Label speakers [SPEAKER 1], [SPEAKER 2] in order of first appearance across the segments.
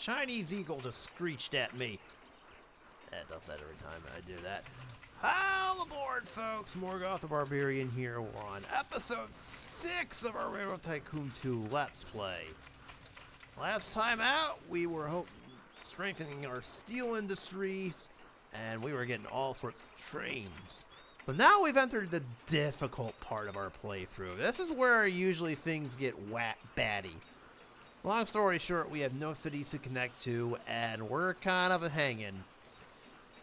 [SPEAKER 1] Chinese eagle just screeched at me. It does that every time I do that. All aboard, folks. Morgoth the Barbarian here. We're on episode 6 of our Railroad Tycoon 2 Let's Play. Last time out, we were strengthening our steel industries, and we were getting all sorts of trains. But now we've entered the difficult part of our playthrough. This is where usually things get batty. Long story short, we have no cities to connect to, and we're kind of hanging.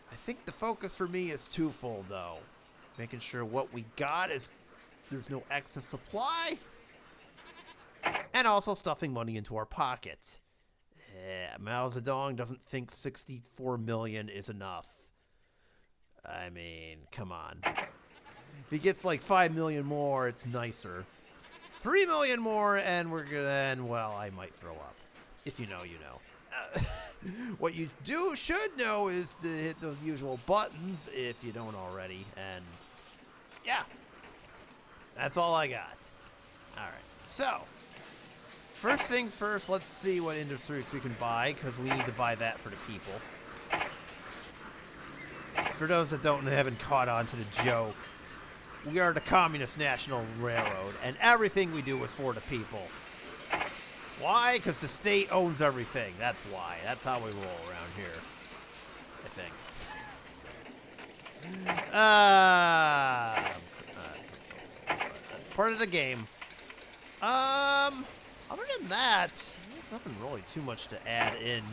[SPEAKER 1] I think the focus for me is twofold, though. Making sure what we got is there's no excess supply, and also stuffing money into our pockets. Mao Zedong doesn't think 64 million is enough. I mean, come on. If he gets like 5 million more, it's nicer. 3 million more, and we're gonna, and well, I might throw up. If you know, you know. What you should know is to hit those usual buttons if you don't already, and yeah, that's all I got. Alright, so first things first, let's see what industries we can buy, because we need to buy that for the people. For those that haven't caught on to the joke, we are the Communist National Railroad, and everything we do is for the people. Why? Because the state owns everything. That's why. That's how we roll around here, I think. That's part of the game. Other than that, there's nothing really too much to add in.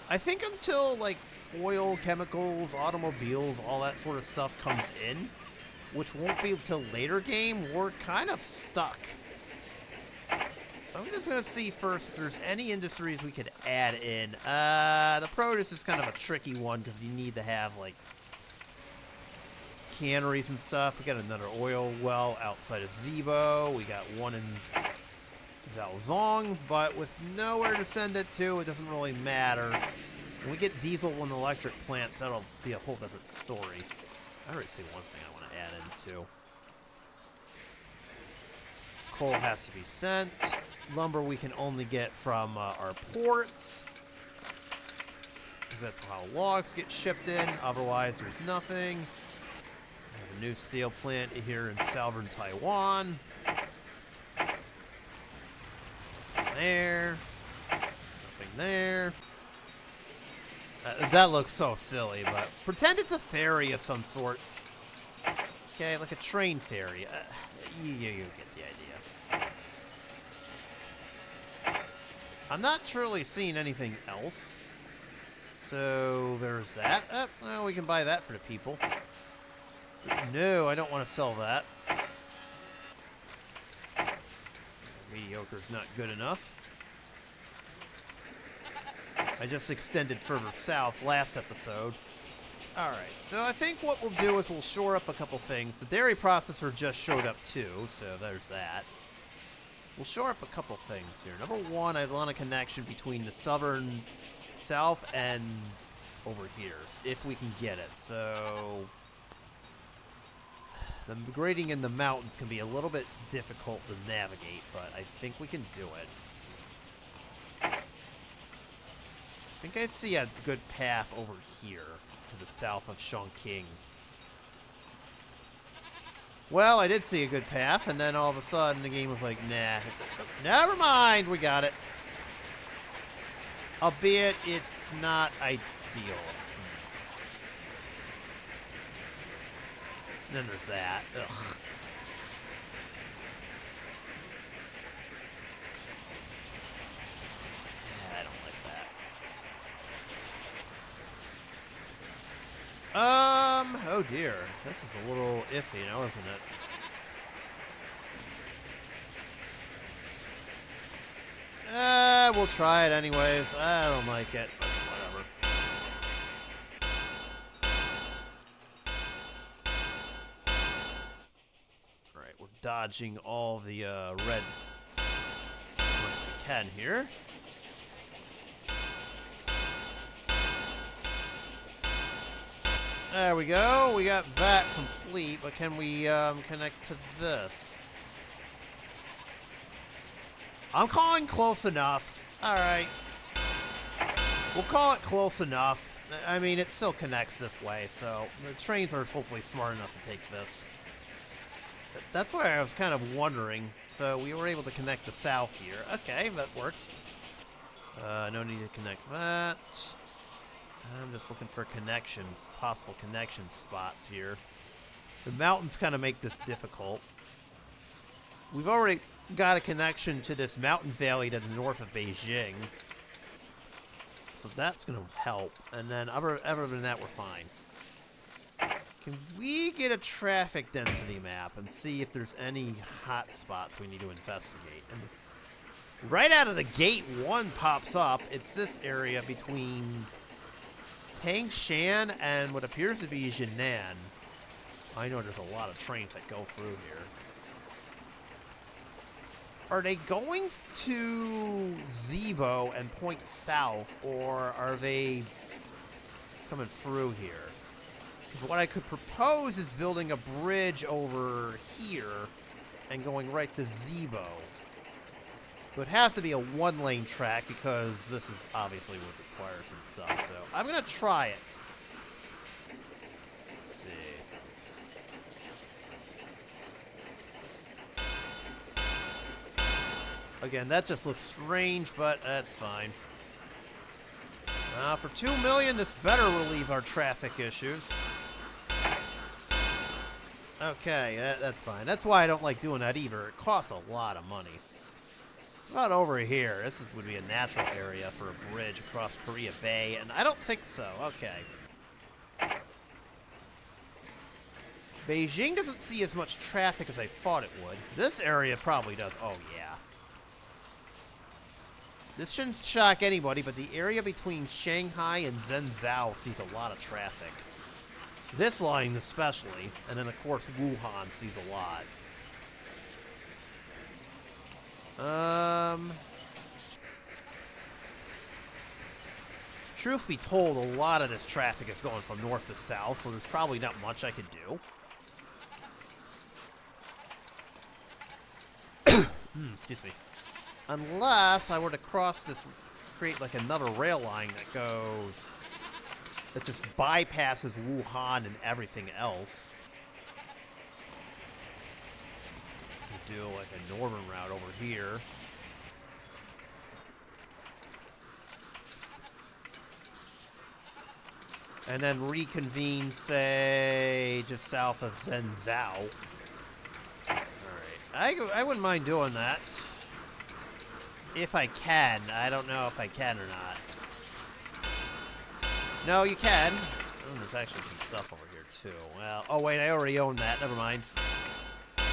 [SPEAKER 1] I think until, like, oil, chemicals, automobiles, all that sort of stuff comes in, which won't be until later game, we're kind of stuck. So I'm just going to see first if there's any industries we could add in. The produce is kind of a tricky one because you need to have, like, canneries and stuff. We got another oil well outside of Zibo. We got one in Zhaozong, but with nowhere to send it to, it doesn't really matter. When we get diesel and electric plants, that'll be a whole different story. I already see one thing I want to add in, too. Coal has to be sent. Lumber we can only get from our ports, because that's how logs get shipped in. Otherwise, there's nothing. We have a new steel plant here in southern Taiwan. Nothing there. Nothing there. That looks so silly, but pretend it's a ferry of some sorts. Okay, like a train ferry. You get the idea. I'm not truly seeing anything else. So there's that. Well, we can buy that for the people. No, I don't want to sell that. Mediocre's not good enough. I just extended further south last episode. Alright, so I think what we'll do is we'll shore up a couple things. The dairy processor just showed up too, so there's that. We'll shore up a couple things here. Number one, I'd want a connection between the southern south and over here, if we can get it. So the grading in the mountains can be a little bit difficult to navigate, but I think we can do it. I think I see a good path over here to the south of Chongqing. Well, I did see a good path, and then all of a sudden the game was like, nah. It's like, oh, never mind, we got it. Albeit, it's not ideal. And then there's that. Ugh. I don't like that. Oh dear. This is a little iffy now, isn't it? We'll try it anyways. I don't like it, but whatever. Alright, we're dodging all the red as much as we can here. There we go. We got that complete, but can we connect to this? I'm calling close enough. All right. We'll call it close enough. I mean, it still connects this way, so the trains are hopefully smart enough to take this. That's why I was kind of wondering. So we were able to connect the south here. Okay, that works. No need to connect that. I'm just looking for connections, possible connection spots here. The mountains kind of make this difficult. We've already got a connection to this mountain valley to the north of Beijing. So that's going to help. And then other than that, we're fine. Can we get a traffic density map and see if there's any hot spots we need to investigate? And right out of the gate, one pops up. It's this area between Tangshan and what appears to be Jinan. I know there's a lot of trains that go through here. Are they going to Zibo and point south, or are they coming through here? Because what I could propose is building a bridge over here and going right to Zibo. It would have to be a one-lane track because this is obviously would require some stuff. So I'm going to try it. Let's see. Again, that just looks strange, but that's fine. For 2 million, this better relieve our traffic issues. Okay, that's fine. That's why I don't like doing that either. It costs a lot of money. What about over here? This would be a natural area for a bridge across Korea Bay, and I don't think so. Okay. Beijing doesn't see as much traffic as I thought it would. This area probably does. Oh, yeah. This shouldn't shock anybody, but the area between Shanghai and Zhengzhou sees a lot of traffic. This line especially, and then of course Wuhan sees a lot. Truth be told, a lot of this traffic is going from north to south, so there's probably not much I could do. Excuse me. Unless I were to cross this, create like another rail line that just bypasses Wuhan and everything else. Could do like a northern route over here. And then reconvene, say, just south of Zhengzhou. Alright, I wouldn't mind doing that. If I can. I don't know if I can or not. No, you can. Oh, there's actually some stuff over here, too. Well, oh, wait, I already own that. Never mind. The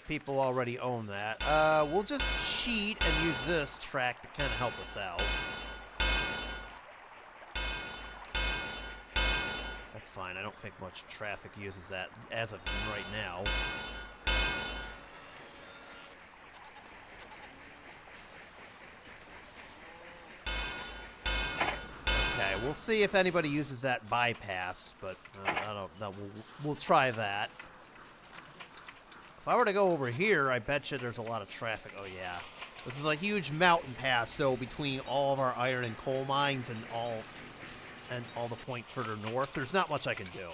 [SPEAKER 1] people already own that. We'll just cheat and use this track to kind of help us out. That's fine. I don't think much traffic uses that as of right now. We'll see if anybody uses that bypass, but I don't know. We'll try that. If I were to go over here, I bet you there's a lot of traffic. Oh, yeah. This is a huge mountain pass, though, between all of our iron and coal mines and all the points further north. There's not much I can do.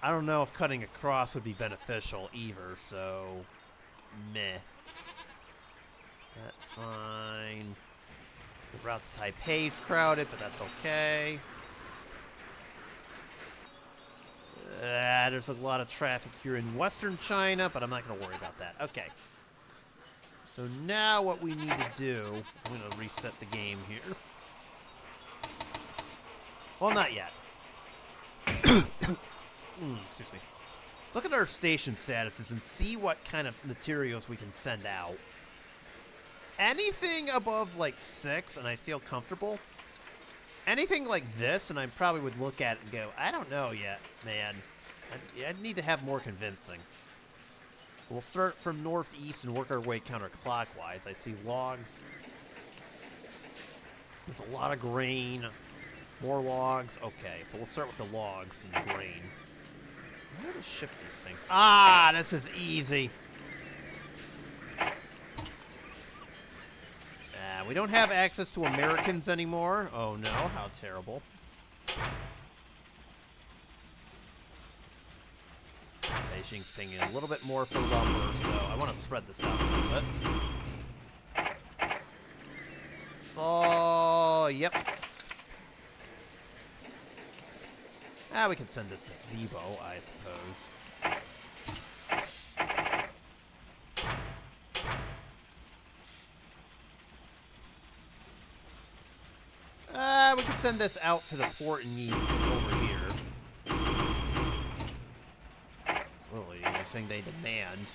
[SPEAKER 1] I don't know if cutting across would be beneficial either, so meh. That's fine. The route to Taipei is crowded, but that's okay. There's a lot of traffic here in western China, but I'm not going to worry about that. Okay. So now what we need to do, I'm going to reset the game here. Well, not yet. Excuse me. Let's look at our station statuses and see what kind of materials we can send out. Anything above, like, 6, and I feel comfortable. Anything like this, and I probably would look at it and go, I don't know yet, man. I'd need to have more convincing. So we'll start from northeast and work our way counterclockwise. I see logs. There's a lot of grain. More logs. Okay, so we'll start with the logs and the grain. Where to ship these things? Ah, this is easy. we don't have access to Americans anymore. Oh no, how terrible. Beijing's pinging a little bit more for lumber, so I want to spread this out a little bit. So, yep. We can send this to Zebo, I suppose. We can send this out to the port and need over here. It's literally the only thing they demand.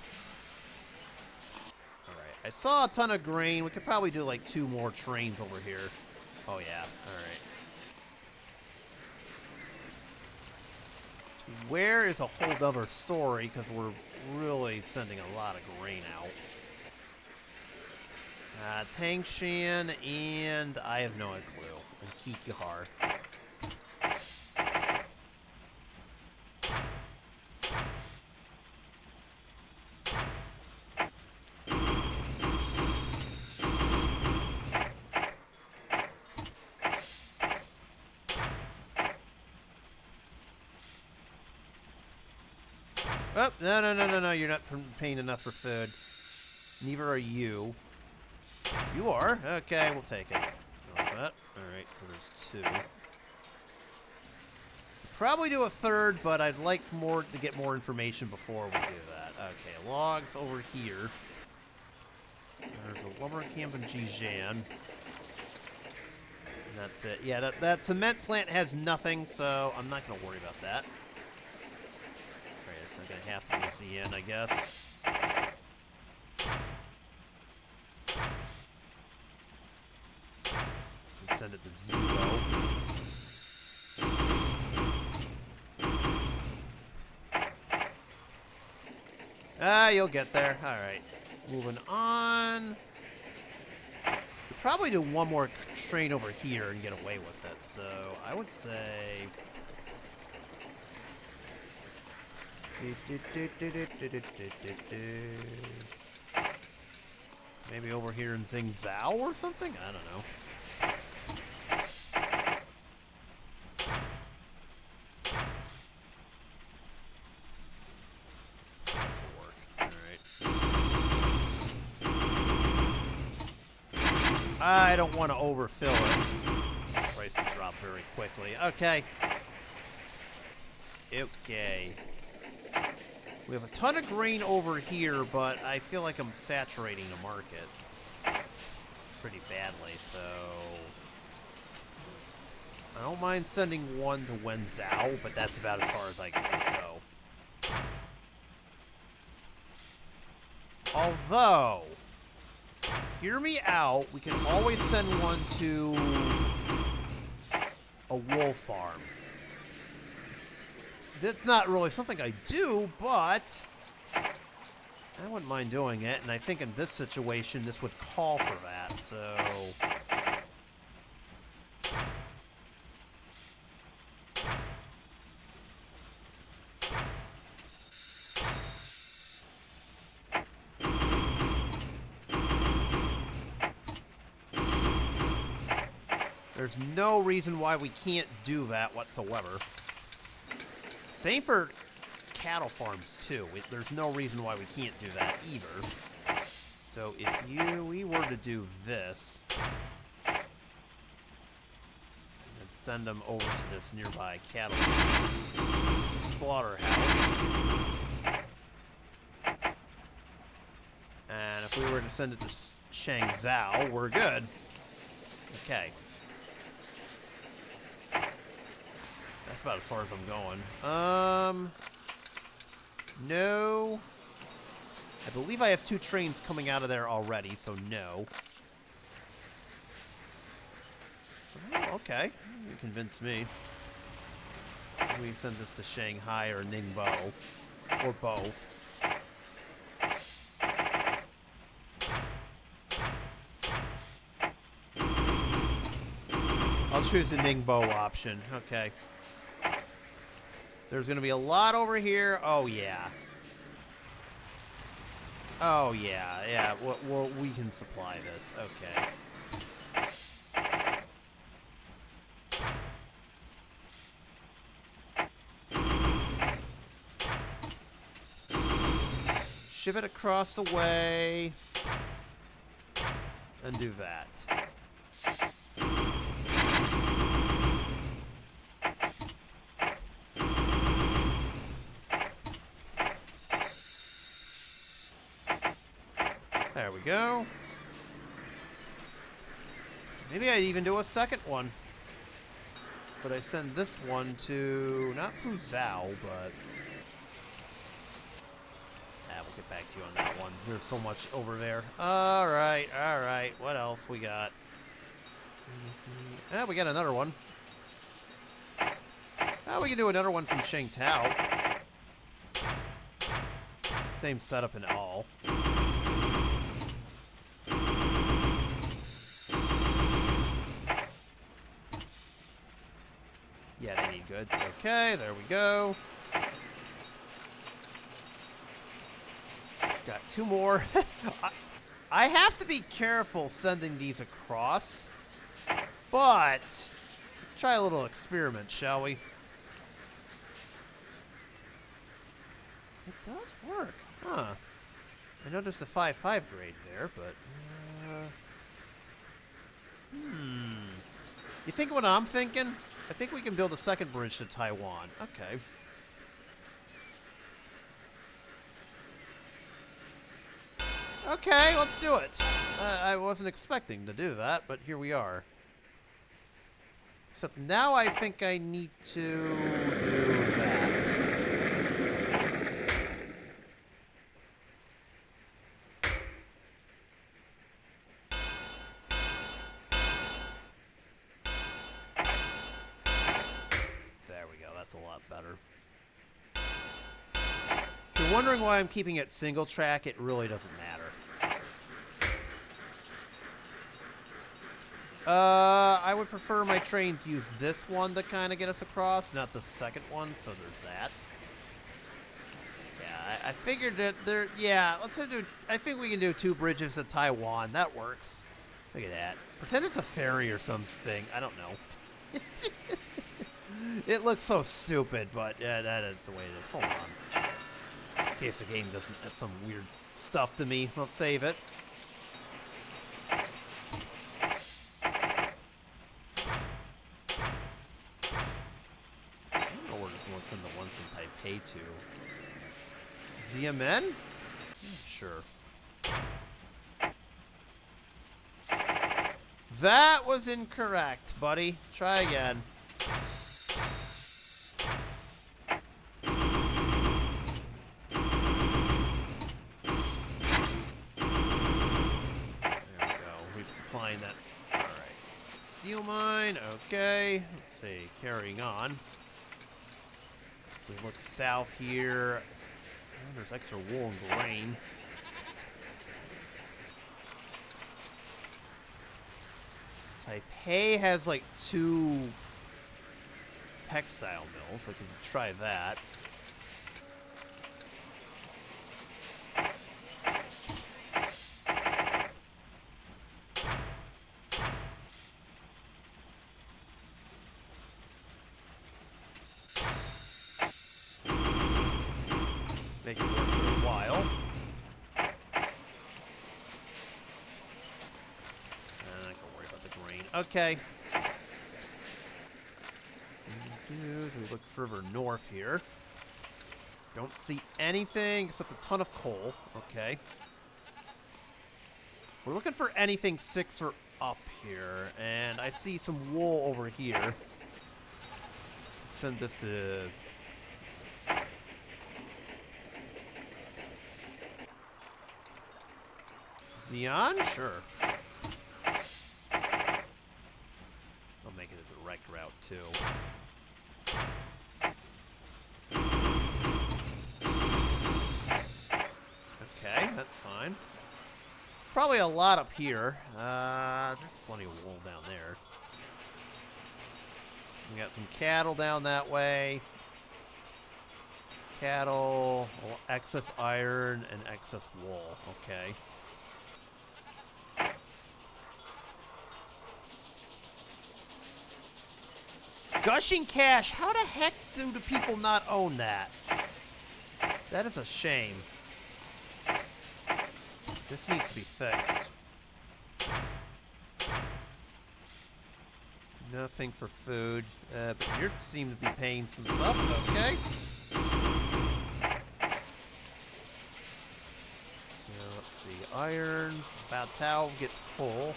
[SPEAKER 1] Alright, I saw a ton of grain. We could probably do like 2 more trains over here. Oh yeah, alright. Where is a whole other story, because we're really sending a lot of grain out. Tangshan, and I have no clue. And Kikihar. Oh, no, you're not paying enough for food. Neither are you. You are? Okay, we'll take it. Alright, so there's 2. Probably do a third, but I'd like to get more information before we do that. Okay, logs over here. There's a lumber camp in Jijian. And that's it. Yeah, that cement plant has nothing, so I'm not going to worry about that. Alright, it's not going to have to be ZN, I guess. Send it to Zebo. You'll get there. Alright. Moving on. Could probably do 1 more train over here and get away with it. So, I would say... maybe over here in Zhengzhou or something? I don't know. I don't want to overfill it. Price will drop very quickly. Okay. Okay. We have a ton of grain over here, but I feel like I'm saturating the market pretty badly, so... I don't mind sending 1 to Wenzhou, but that's about as far as I can go. Although... hear me out, we can always send 1 to a wool farm. That's not really something I do, but I wouldn't mind doing it, and I think in this situation, this would call for that, so... There's no reason why we can't do that whatsoever. Same for cattle farms, too. There's no reason why we can't do that either. So if we were to do this, and send them over to this nearby cattle slaughterhouse. And if we were to send it to Shangzhou, we're good. Okay. That's about as far as I'm going. No. I believe I have 2 trains coming out of there already, so no. Oh, okay. You convinced me. We send this to Shanghai or Ningbo. Or both. I'll choose the Ningbo option. Okay. There's going to be a lot over here. Oh, yeah. Oh, yeah. Yeah, we can supply this. Okay. ship it across the way. And do that. There we go. Maybe I'd even do a second one. But I send this one to... not through Zhao, but... we'll get back to you on that one. There's so much over there. Alright, alright. What else we got? We got another one. We can do another one from Sheng Tao. Same setup and all. Yeah, they need goods. Okay, there we go. Got two more. I have to be careful sending these across. But let's try a little experiment, shall we? It does work. Huh. I noticed the 5-5 grade there, but... You think what I'm thinking? I think we can build a second bridge to Taiwan. Okay. Okay, let's do it. I wasn't expecting to do that, but here we are. Except now I think I need to do that. There we go, that's a lot better. If you're wondering why I'm keeping it single track, it really doesn't matter. I would prefer my trains use this one to kind of get us across, not the second one, so there's that. Yeah, I figured that there, yeah, I think we can do 2 bridges to Taiwan. That works. Look at that. Pretend it's a ferry or something. I don't know. It looks so stupid, but yeah, that is the way it is. Hold on. In case the game doesn't have some weird stuff to me, let's save it. Send the ones from Taipei to Xiamen? Sure. That was incorrect, buddy. Try again. There we go. We're supplying that. Alright. Steel mine. Okay. Let's see. Carrying on. So we look south here, and there's extra wool and grain. Taipei has like 2 textile mills. I can try that. Make it worth it a while. And I don't worry about the grain. Okay. So we look further north here. Don't see anything except a ton of coal. Okay. We're looking for anything 6 or up here. And I see some wool over here. Send this to... Xi'an? Sure. I'll make it a direct route, too. Okay, that's fine. There's probably a lot up here. There's plenty of wool down there. We got some cattle down that way. Cattle, excess iron, and excess wool. Okay. Gushing cash. How the heck do the people not own that? That is a shame. This needs to be fixed. Nothing for food. But you seem to be paying some stuff. Okay. So, let's see. Iron. Bad towel gets coal.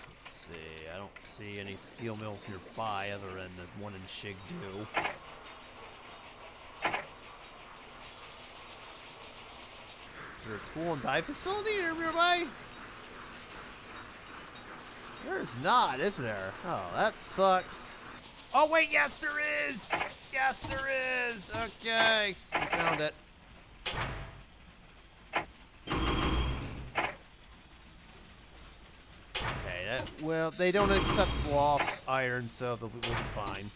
[SPEAKER 1] Let's see. I don't see any steel mills nearby other than the one in Shigdu. Is there a tool and die facility nearby? There's not, is there? Oh, that sucks. Oh, wait, yes, there is! Yes, there is! Okay, we found it. Okay, well, they don't accept raw iron, so we'll be fine.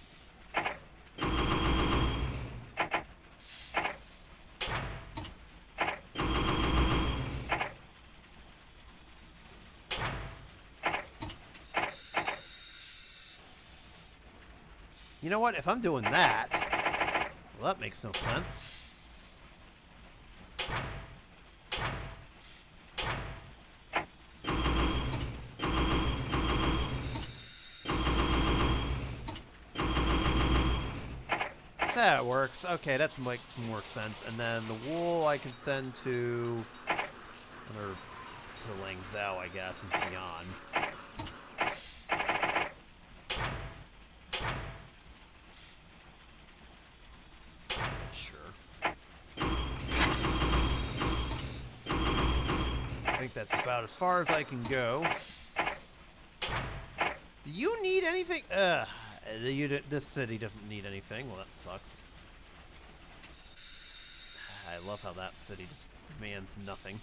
[SPEAKER 1] You know what? If I'm doing that, well, that makes no sense. That works. Okay, that makes more sense. And then the wool I can send to Langzhou, I guess, in Xi'an. I think that's about as far as I can go. Do you need anything? This city doesn't need anything. Well, that sucks. I love how that city just demands nothing.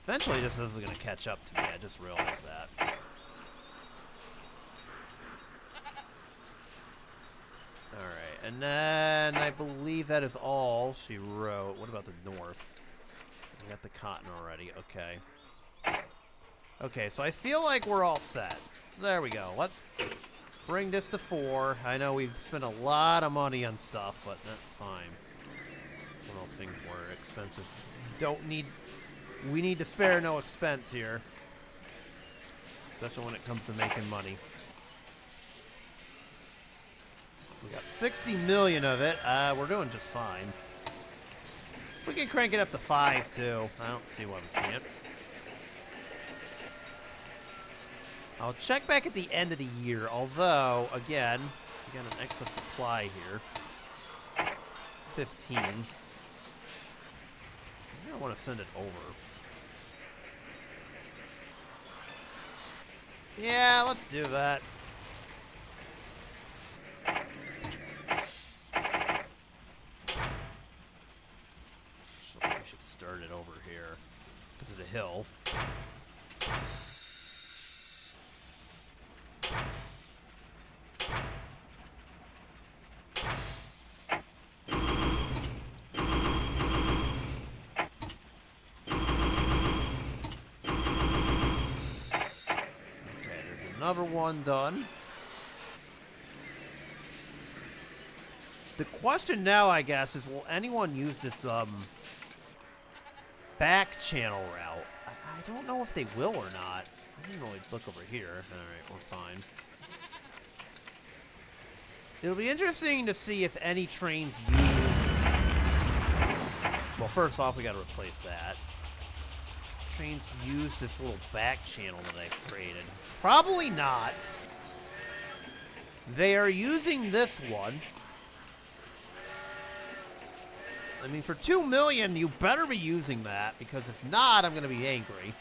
[SPEAKER 1] Eventually this is going to catch up to me. I just realized that. Alright, and then I believe that is all she wrote. What about the north? We got the cotton already. Okay. Okay, so I feel like we're all set. So there we go. Let's bring this to 4. I know we've spent a lot of money on stuff, but that's fine. It's one of those things where expenses don't need... We need to spare no expense here. Especially when it comes to making money. So we got 60 million of it. We're doing just fine. We can crank it up to 5, too. I don't see why we can't. I'll check back at the end of the year, although, again, we got an excess supply here. 15. I don't want to send it over. Yeah, let's do that. So we should start it over here because of the hill. Another one done. The question now, I guess, is will anyone use this back channel route? I don't know if they will or not. I didn't really look over here. Alright, we're fine. It'll be interesting to see if any trains use... Well, first off, we gotta replace that. Trains use this little back channel that I've created. Probably not. They are using this one. I mean, for 2 million, you better be using that, because if not, I'm going to be angry.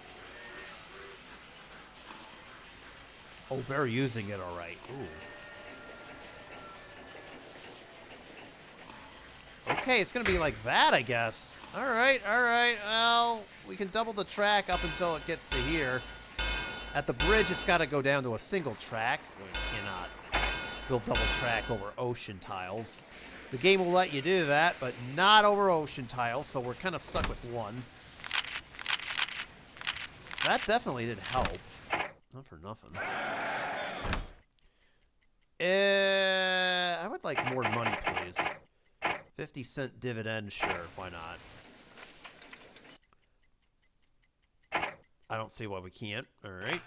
[SPEAKER 1] Oh, they're using it all right. Ooh. Okay, it's going to be like that, I guess. All right. Well, we can double the track up until it gets to here. At the bridge, it's got to go down to a single track. We cannot build double track over ocean tiles. The game will let you do that, but not over ocean tiles, so we're kind of stuck with one. That definitely did help. Not for nothing. I would like more money, please. 50-cent dividend, sure, why not? I don't see why we can't. All right.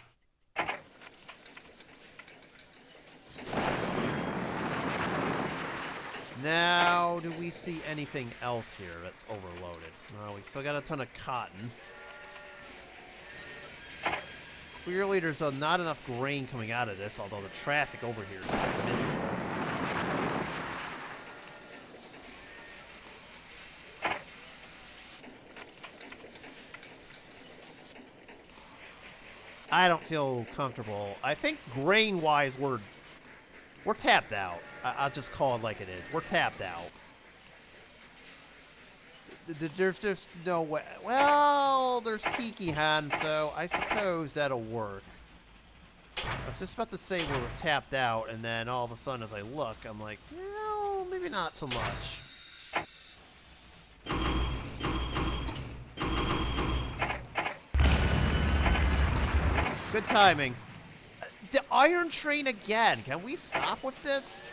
[SPEAKER 1] Now, do we see anything else here that's overloaded? No, we still got a ton of cotton. Clearly, there's not enough grain coming out of this, although the traffic over here is just miserable. I don't feel comfortable. I think grain-wise, we're tapped out. I'll just call it like it is. We're tapped out. There's just no way. Well, there's Kikihan, so I suppose that'll work. I was just about to say we were tapped out, and then all of a sudden, as I look, I'm like, well, maybe not so much. Good timing. The Iron Train again. Can we stop with this?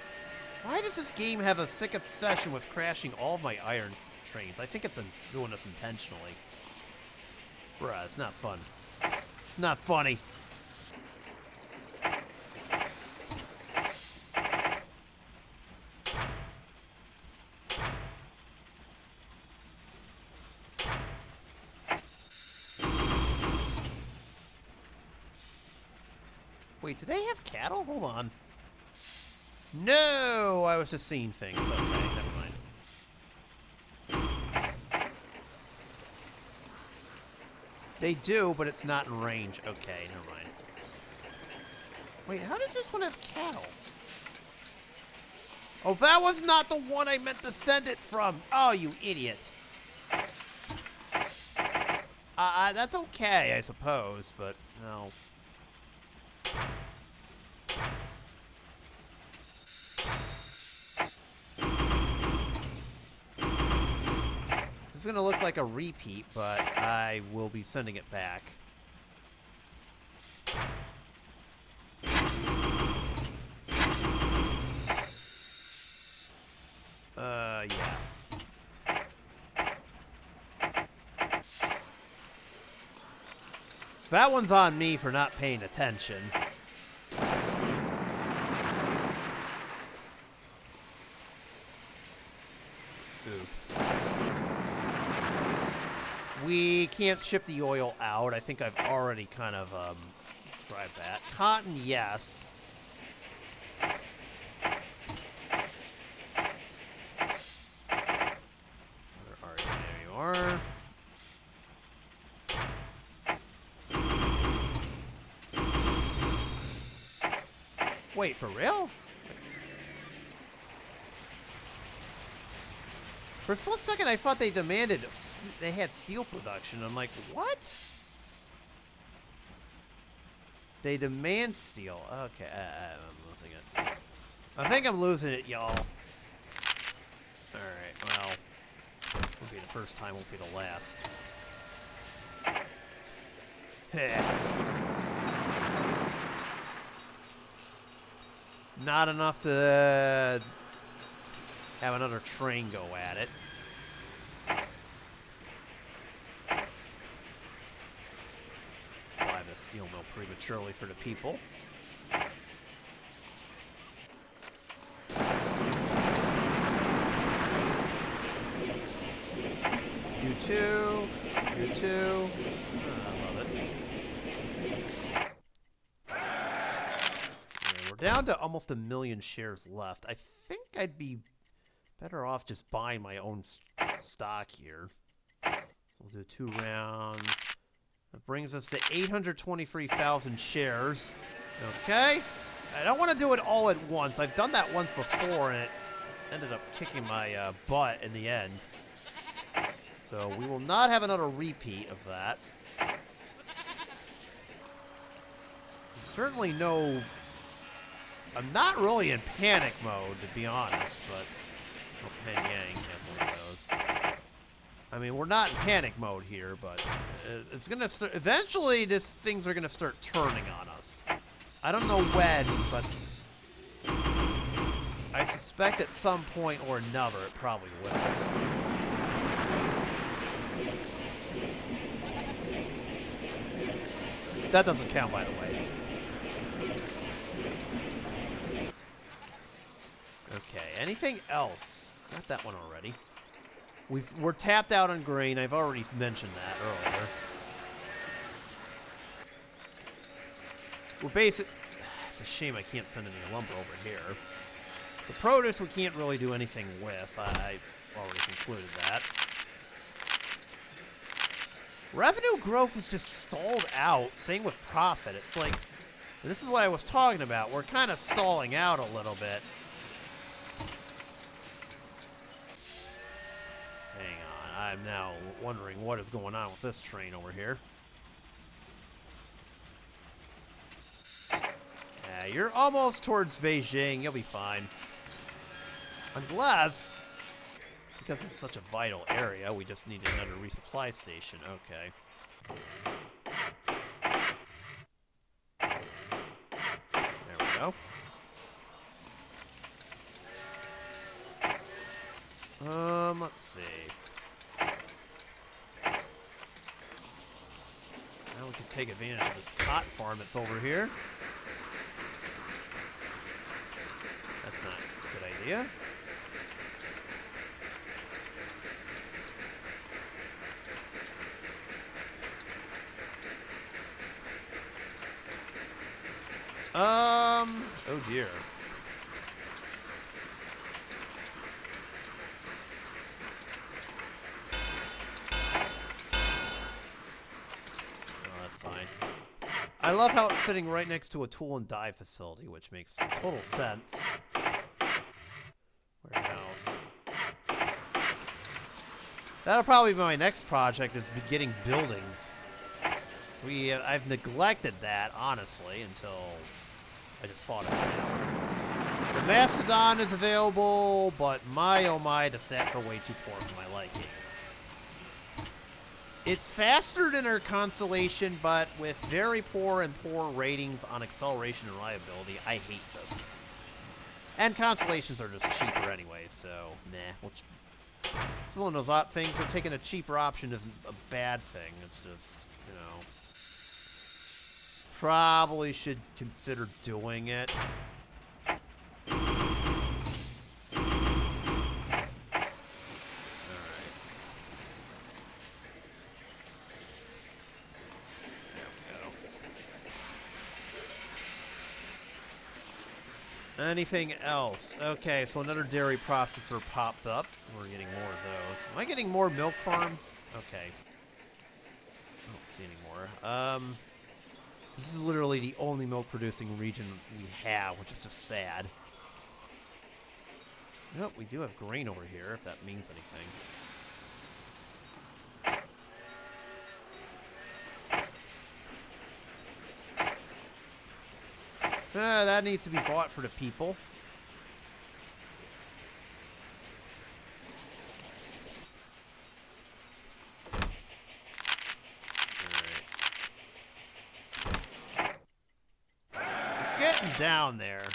[SPEAKER 1] Why does this game have a sick obsession with crashing all of my Iron Trains? I think it's doing this intentionally. Bruh, it's not fun. It's not funny. Wait, do they have cattle? Hold on. No, I was just seeing things. Okay, never mind. They do, but it's not in range. Okay, never mind. Wait, how does this one have cattle? Oh, that was not the one I meant to send it from. Oh, you idiot. That's okay, I suppose, but no. This is going to look like a repeat, but I will be sending it back. Yeah. That one's on me for not paying attention. Oof. We can't ship the oil out. I think I've already kind of described that. Cotton, yes. Where are you? There you are. Wait, for real? For a split second, I thought they demanded they had steel production. I'm like, what? They demand steel. Okay, I'm losing it. I think I'm losing it, y'all. All right, well, won't be the first time, won't be the last. Not enough to have another train go at it. Buy the steel mill prematurely for the people. You too. You too. I love it. And we're down to almost 1 million shares left. I think I'd be better off just buying my own stock here. So we'll do 2 rounds. That brings us to 823,000 shares. Okay. I don't want to do it all at once. I've done that once before, and it ended up kicking my butt in the end. So we will not have another repeat of that. Certainly no... I'm not really in panic mode, to be honest, but... Oh, Pen Yang has one of those. I mean, we're not in panic mode here, but it's gonna start. Eventually, things are gonna start turning on us. I don't know when, but I suspect at some point or another it probably will. That doesn't count, by the way. Okay, anything else? Got that one already. We're tapped out on grain. I've already mentioned that earlier. We're basic. It's a shame I can't send any lumber over here. The produce we can't really do anything with. I've already concluded that. Revenue growth is just stalled out. Same with profit. It's like, this is what I was talking about. We're kind of stalling out a little bit. Hang on. I'm now wondering what is going on with this train over here. Yeah, you're almost towards Beijing. You'll be fine. Unless, because it's such a vital area, we just need another resupply station. Okay. There we go. Let's see. Now we can take advantage of this cotton farm that's over here. That's not a good idea. Oh dear. Oh, that's fine. I love how it's sitting right next to a tool and die facility, which makes total sense. Warehouse. That'll probably be my next project, is getting buildings. So I've neglected that, honestly, until I just thought of it now. The Mastodon is available, but my oh my, the stats are way too poor for my liking. It's faster than our Constellation, but with very poor ratings on acceleration and reliability, I hate this. And Constellations are just cheaper anyway, so nah. It's one of those things where taking a cheaper option isn't a bad thing. It's just, you know, probably should consider doing it. Anything else? Okay, so another dairy processor popped up. We're getting more of those. Am I getting more milk farms? Okay. I don't see any more. This is literally the only milk producing region we have, which is just sad. Nope, we do have grain over here, if that means anything. That needs to be bought for the people. We're getting down there.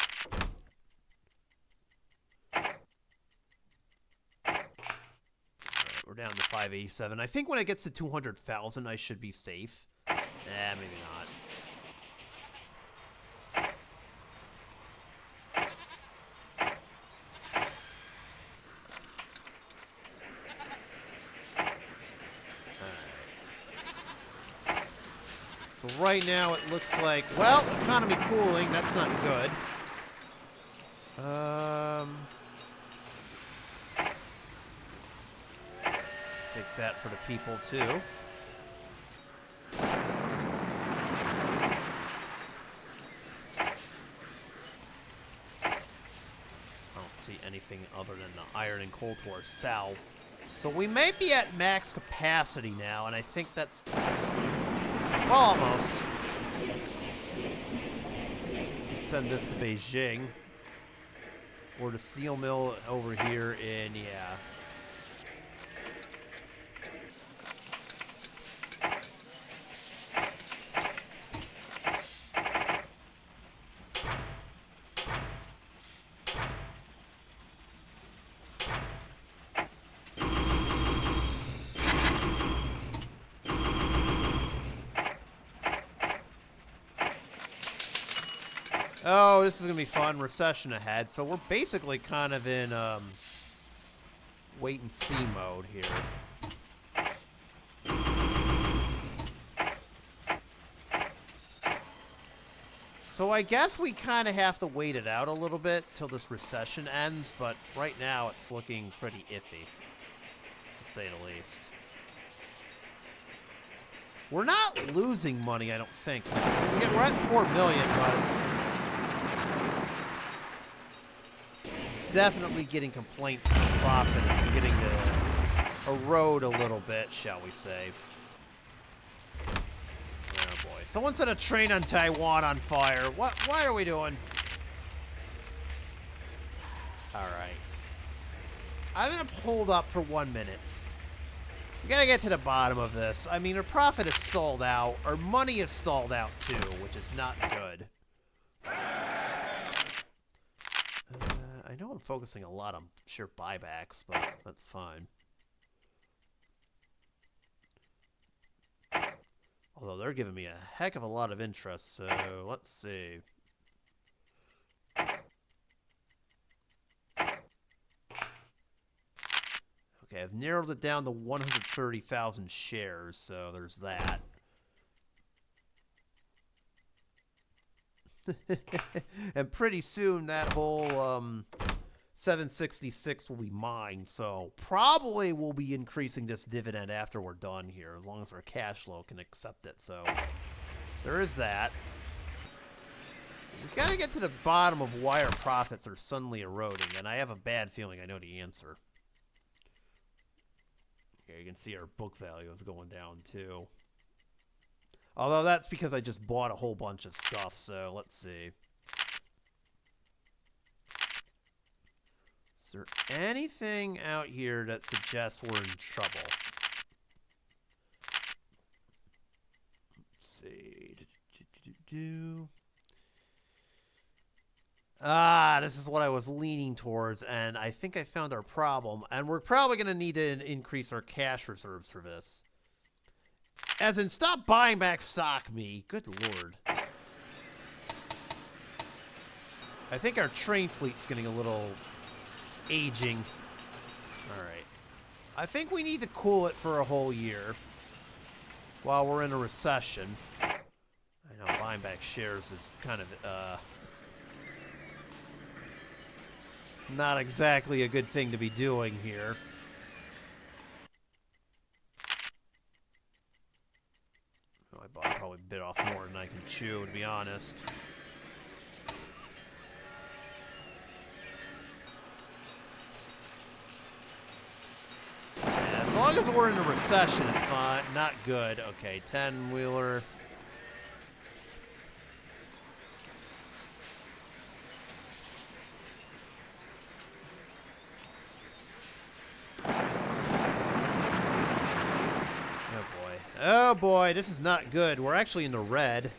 [SPEAKER 1] We're down to 587. I think when it gets to 200,000, I should be safe. Maybe not. So right now it looks like, well, economy cooling, that's not good. Take that for the people too. I don't see anything other than the iron and coal to our south. So we may be at max capacity now, and I think that's... almost. Send this to Beijing. Or the steel mill over here in, yeah. Oh, this is going to be fun. Recession ahead. So we're basically kind of in wait and see mode here. So I guess we kind of have to wait it out a little bit till this recession ends, but right now it's looking pretty iffy, to say the least. We're not losing money, I don't think. We're at 4 million, but definitely getting complaints that the profit is beginning to erode a little bit, shall we say. Oh boy. Someone set a train on Taiwan on fire. What? Why are we doing? Alright. I'm gonna hold up for 1 minute. We gotta get to the bottom of this. I mean, our profit is stalled out. Our money is stalled out too, which is not good. I know I'm focusing a lot on sheer buybacks, but that's fine. Although they're giving me a heck of a lot of interest, so let's see. Okay, I've narrowed it down to 130,000 shares, so there's that. And pretty soon that whole 766 will be mine, so probably we'll be increasing this dividend after we're done here, as long as our cash flow can accept it, so there is that. We gotta get to the bottom of why our profits are suddenly eroding, and I have a bad feeling I know the answer. Okay, you can see our book value is going down too. Although that's because I just bought a whole bunch of stuff, so let's see. Is there anything out here that suggests we're in trouble? Let's see. This is what I was leaning towards, and I think I found our problem. And we're probably going to need to increase our cash reserves for this. As in, stop buying back stock, me. Good lord. I think our train fleet's getting a little aging. Alright. I think we need to cool it for a whole year while we're in a recession. I know buying back shares is kind of not exactly a good thing to be doing here. Oh, I probably bit off more than I can chew, to be honest. Yeah, as long as we're in a recession, it's not good. Okay, 10-wheeler. Oh boy, this is not good. We're actually in the red.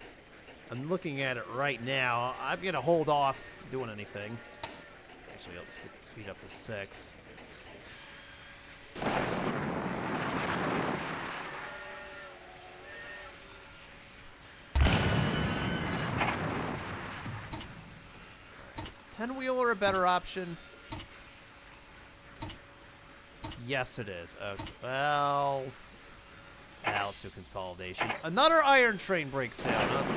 [SPEAKER 1] I'm looking at it right now. I'm going to hold off doing anything. Actually, let's speed up to 6. Is 10-wheeler a better option? Yes, it is. Okay, well... Now let's do consolidation. Another iron train breaks down. That's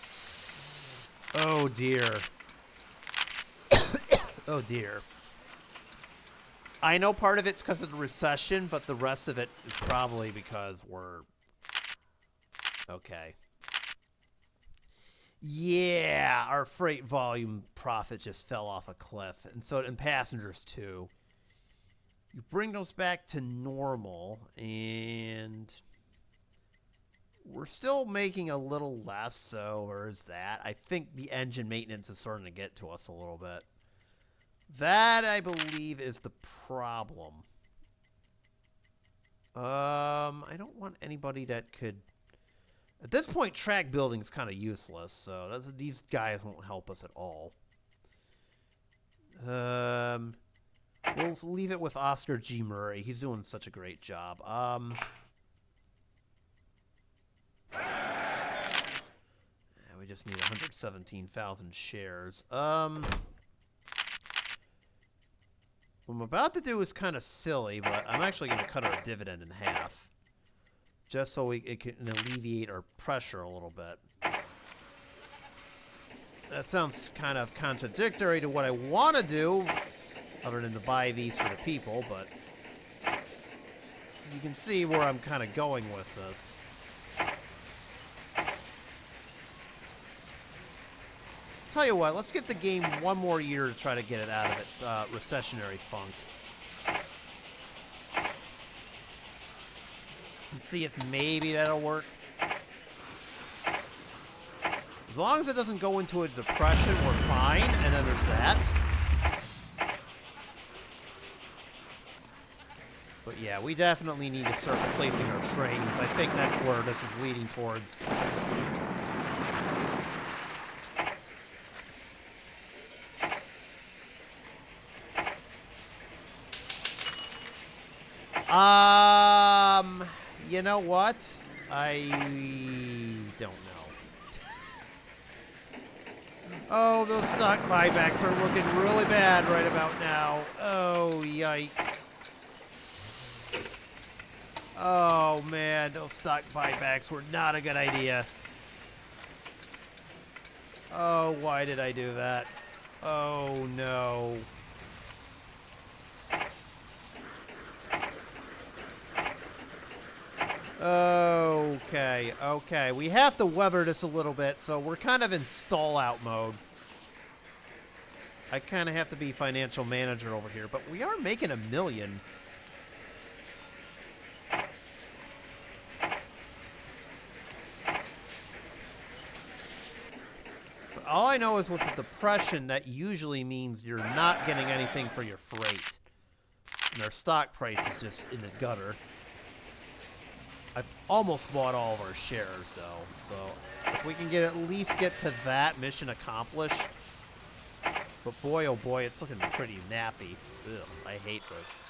[SPEAKER 1] nice. Oh dear. Oh dear. I know part of it's because of the recession, but the rest of it is probably because we're... Okay. Yeah, our freight volume profit just fell off a cliff, and so and passengers too. You bring those back to normal, and we're still making a little less, so there's that. I think the engine maintenance is starting to get to us a little bit. That, I believe, is the problem. I don't want anybody that could... At this point, track building is kind of useless, so these guys won't help us at all. We'll leave it with Oscar G. Murray. He's doing such a great job. We just need 117,000 shares. What I'm about to do is kind of silly, but I'm actually going to cut our dividend in half. Just so it can alleviate our pressure a little bit. That sounds kind of contradictory to what I want to do, other than to buy these for the people, but you can see where I'm kind of going with this. Tell you what, let's get the game one more year to try to get it out of its recessionary funk. And see if maybe that'll work. As long as it doesn't go into a depression, we're fine, and then there's that. But yeah, we definitely need to start replacing our trains. I think that's where this is leading towards. You know what? I don't know. Oh, those stock buybacks are looking really bad right about now. Oh, yikes. Oh, man, those stock buybacks were not a good idea. Oh, why did I do that? Oh, no. Okay, okay. We have to weather this a little bit, so we're kind of in stall-out mode. I kind of have to be financial manager over here, but we are making $1 million. But all I know is with the depression, that usually means you're not getting anything for your freight. And our stock price is just in the gutter. I've almost bought all of our shares, though. So if we can at least get to that, mission accomplished. But boy, oh boy, it's looking pretty nappy. Ugh, I hate this.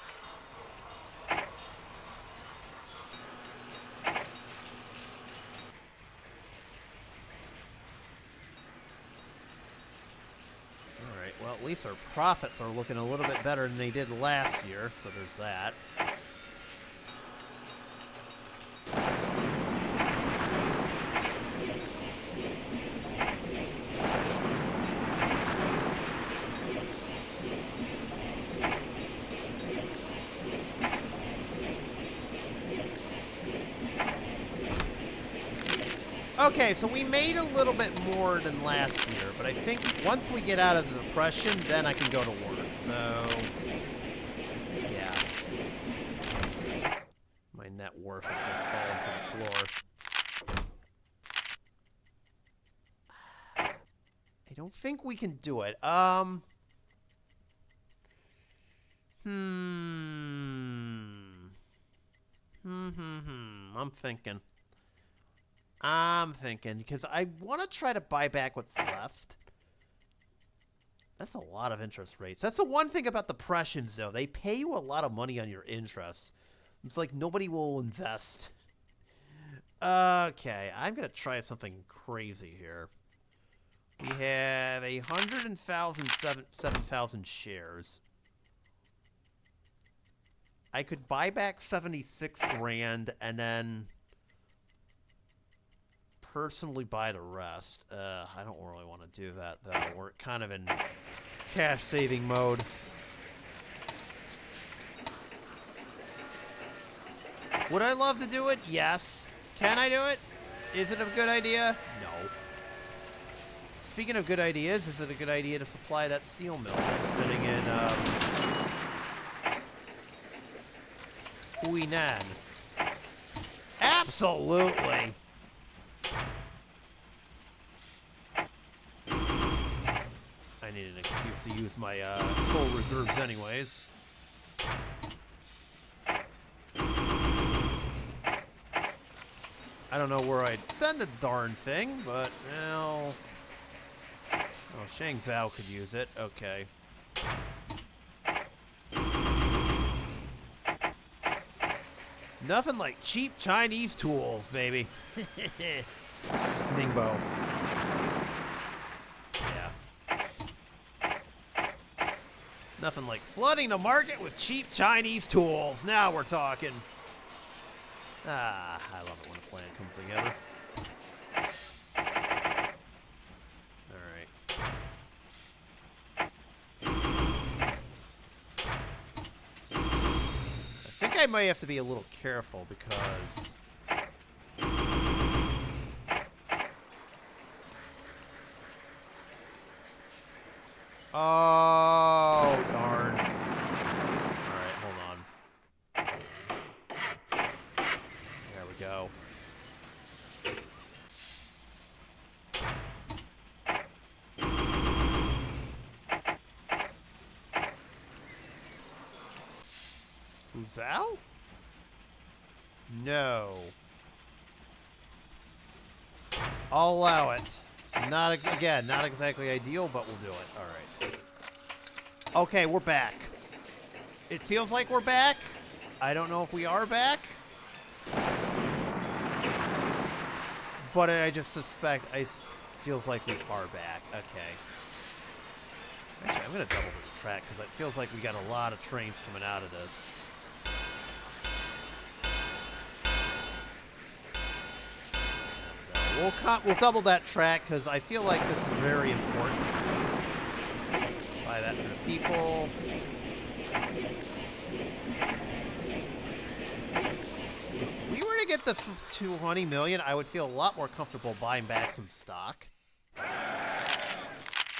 [SPEAKER 1] Alright, well, at least our profits are looking a little bit better than they did last year, so there's that. Okay, so we made a little bit more than last year, but I think once we get out of the depression, then I can go to work. So, yeah. My net worth is just falling to the floor. I don't think we can do it. I'm thinking, because I want to try to buy back what's left. That's a lot of interest rates. That's the one thing about depressions, though. They pay you a lot of money on your interest. It's like nobody will invest. Okay, I'm going to try something crazy here. We have 7,000 shares. I could buy back 76 grand and then personally buy the rest. I don't really want to do that, though. We're kind of in cash saving mode. Would I love to do it? Yes. Can I do it? Is it a good idea? No. Speaking of good ideas, is it a good idea to supply that steel mill that's sitting in Huinan? Absolutely. I need an excuse to use my coal reserves anyways. I don't know where I'd send the darn thing, but, well... Oh, Shang Zhao could use it. Okay. Nothing like cheap Chinese tools, baby. Ningbo. Yeah. Nothing like flooding the market with cheap Chinese tools. Now we're talking. Ah, I love it when a plan comes together. I might have to be a little careful because oh darn. Alright, hold on. There we go. Fuzhou? No. I'll allow it. Not again, not exactly ideal, but we'll do it. All right. Okay, we're back. It feels like we're back. I don't know if we are back. But I just suspect it feels like we are back. Okay. Actually, I'm going to double this track because it feels like we got a lot of trains coming out of this. We'll double that track because I feel like this is very important. Buy that for the people. If we were to get the 220 million, I would feel a lot more comfortable buying back some stock.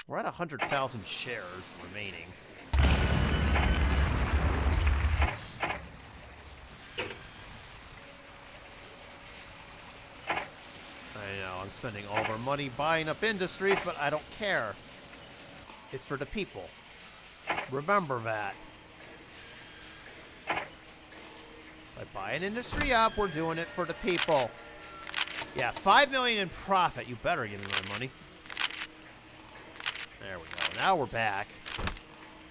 [SPEAKER 1] We're at 100,000 shares remaining. I know, I'm spending all of our money buying up industries, but I don't care. It's for the people. Remember that. If I buy an industry up, we're doing it for the people. Yeah, 5 million in profit. You better give me my money. There we go. Now we're back.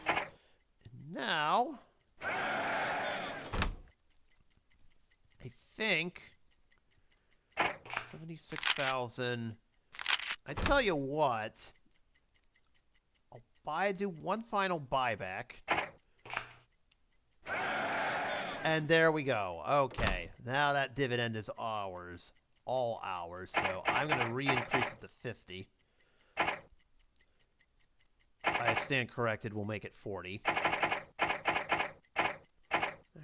[SPEAKER 1] And now, I think 76,000. I tell you what, I'll do one final buyback. And there we go. Okay, now that dividend is ours. All ours. So I'm going to re-increase it to 50. I stand corrected. We'll make it 40. There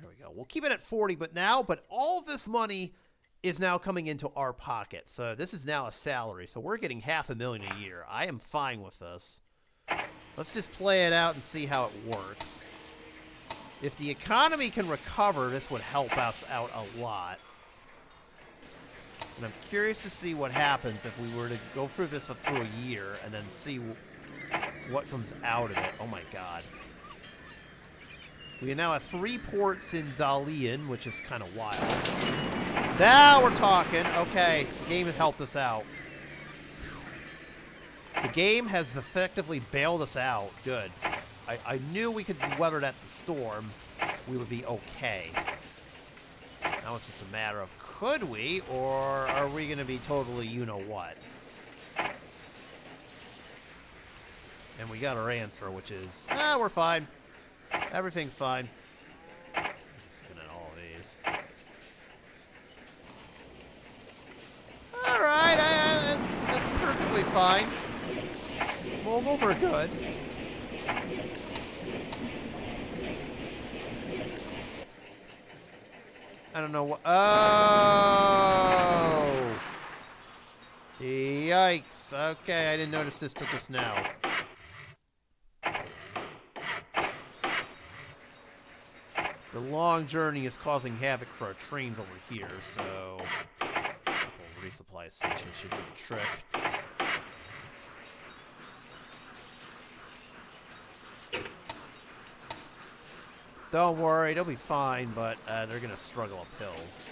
[SPEAKER 1] we go. We'll keep it at 40, but all this money is now coming into our pocket. So this is now a salary. So we're getting $500,000 a year. I am fine with this. Let's just play it out and see how it works. If the economy can recover, this would help us out a lot. And I'm curious to see what happens if we were to go through this through a year and then see what comes out of it. Oh my god. We now have 3 ports in Dalian, which is kind of wild. Now we're talking. Okay, the game has helped us out. The game has effectively bailed us out. Good. I knew we could weather that storm. We would be okay. Now it's just a matter of could we, or are we going to be totally you-know-what? And we got our answer, which is, we're fine. Everything's fine. I'm just looking at all of these. Alright, that's perfectly fine. Moguls are good. I don't know what... Oh! Yikes. Okay, I didn't notice this till just now. The long journey is causing havoc for our trains over here, so... a couple resupply stations should do the trick. Don't worry, they'll be fine, but they're going to struggle up hills.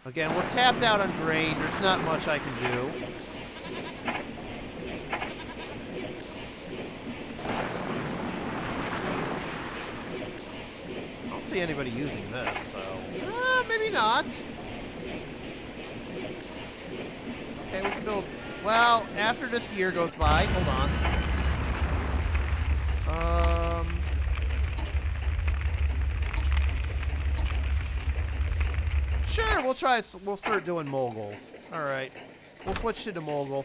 [SPEAKER 1] Again, we're tapped out on grain. There's not much I can do. see anybody using this, so... maybe not. Okay, we can build... Well, after this year goes by... Hold on. Sure, we'll try... We'll start doing moguls. Alright. We'll switch to the mogul.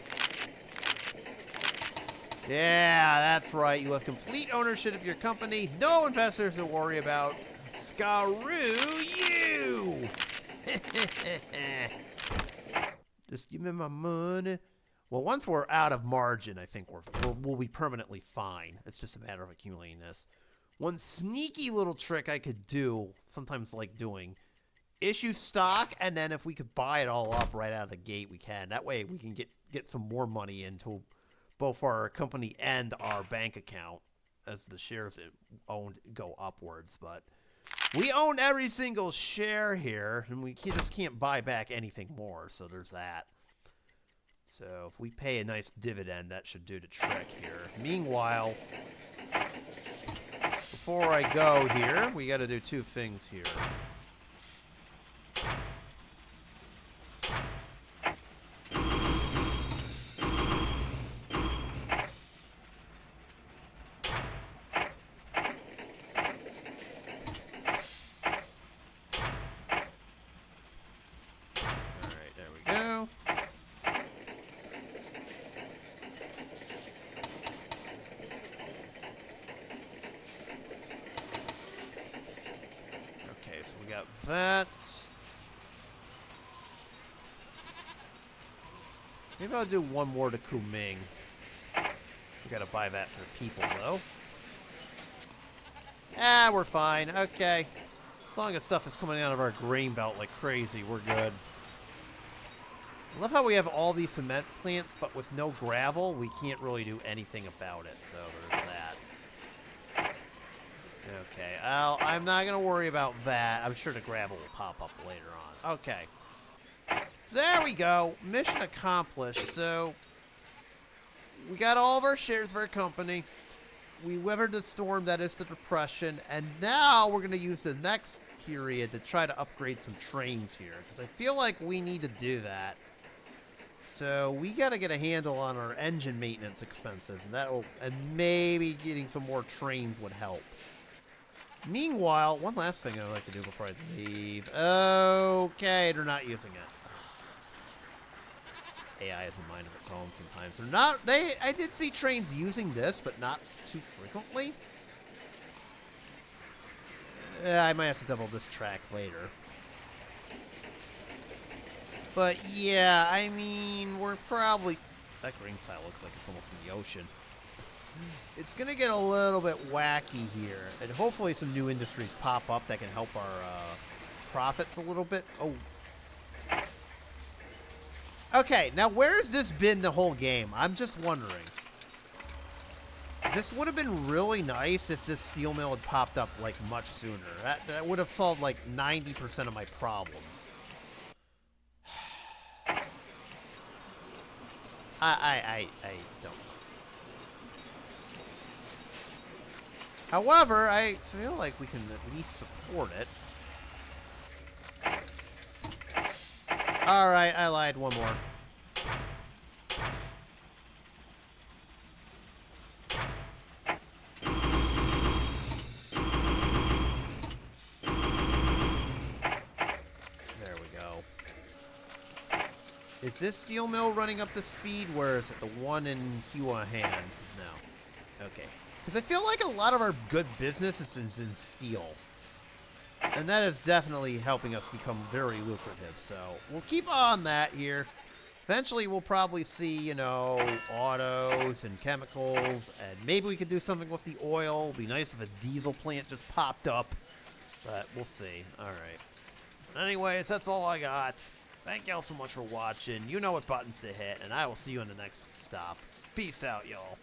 [SPEAKER 1] Yeah, that's right. You have complete ownership of your company. No investors to worry about. Screw you! Just give me my money. Well, once we're out of margin, I think we'll be permanently fine. It's just a matter of accumulating this. One sneaky little trick I could do, sometimes like doing, issue stock, and then if we could buy it all up right out of the gate, we can. That way we can get some more money into both our company and our bank account as the shares it owned go upwards. But we own every single share here, and we just can't buy back anything more, so there's that. So if we pay a nice dividend, that should do the trick here. Meanwhile, before I go here, we got to do two things here. So we got that. Maybe I'll do one more to Kuming. We gotta buy that for the people, though. Ah, we're fine. Okay. As long as stuff is coming out of our grain belt like crazy, we're good. I love how we have all these cement plants, but with no gravel, we can't really do anything about it. So there's that. Okay, I'm not going to worry about that. I'm sure the gravel will pop up later on. Okay. So there we go. Mission accomplished. So we got all of our shares of our company. We weathered the storm that is the Depression. And now we're going to use the next period to try to upgrade some trains here. Because I feel like we need to do that. So we got to get a handle on our engine maintenance expenses. And maybe getting some more trains would help. Meanwhile, one last thing I'd like to do before I leave. Okay, they're not using it. AI has a mind of its own sometimes. They're not. I did see trains using this, but not too frequently. I might have to double this track later. But yeah, I mean, we're probably... That grain silo looks like it's almost in the ocean. It's going to get a little bit wacky here. And hopefully some new industries pop up that can help our profits a little bit. Oh. Okay, now where has this been the whole game? I'm just wondering. This would have been really nice if this steel mill had popped up, like, much sooner. That would have solved, like, 90% of my problems. I don't know. However, I feel like we can at least support it. Alright, I lied. One more. There we go. Is this steel mill running up to speed? Where is it? The one in Huahan? No. Okay. Because I feel like a lot of our good business is in steel. And that is definitely helping us become very lucrative. So we'll keep on that here. Eventually we'll probably see, you know, autos and chemicals. And maybe we could do something with the oil. It'd be nice if a diesel plant just popped up. But we'll see. Alright. Anyways, that's all I got. Thank y'all so much for watching. You know what buttons to hit. And I will see you in the next stop. Peace out, y'all.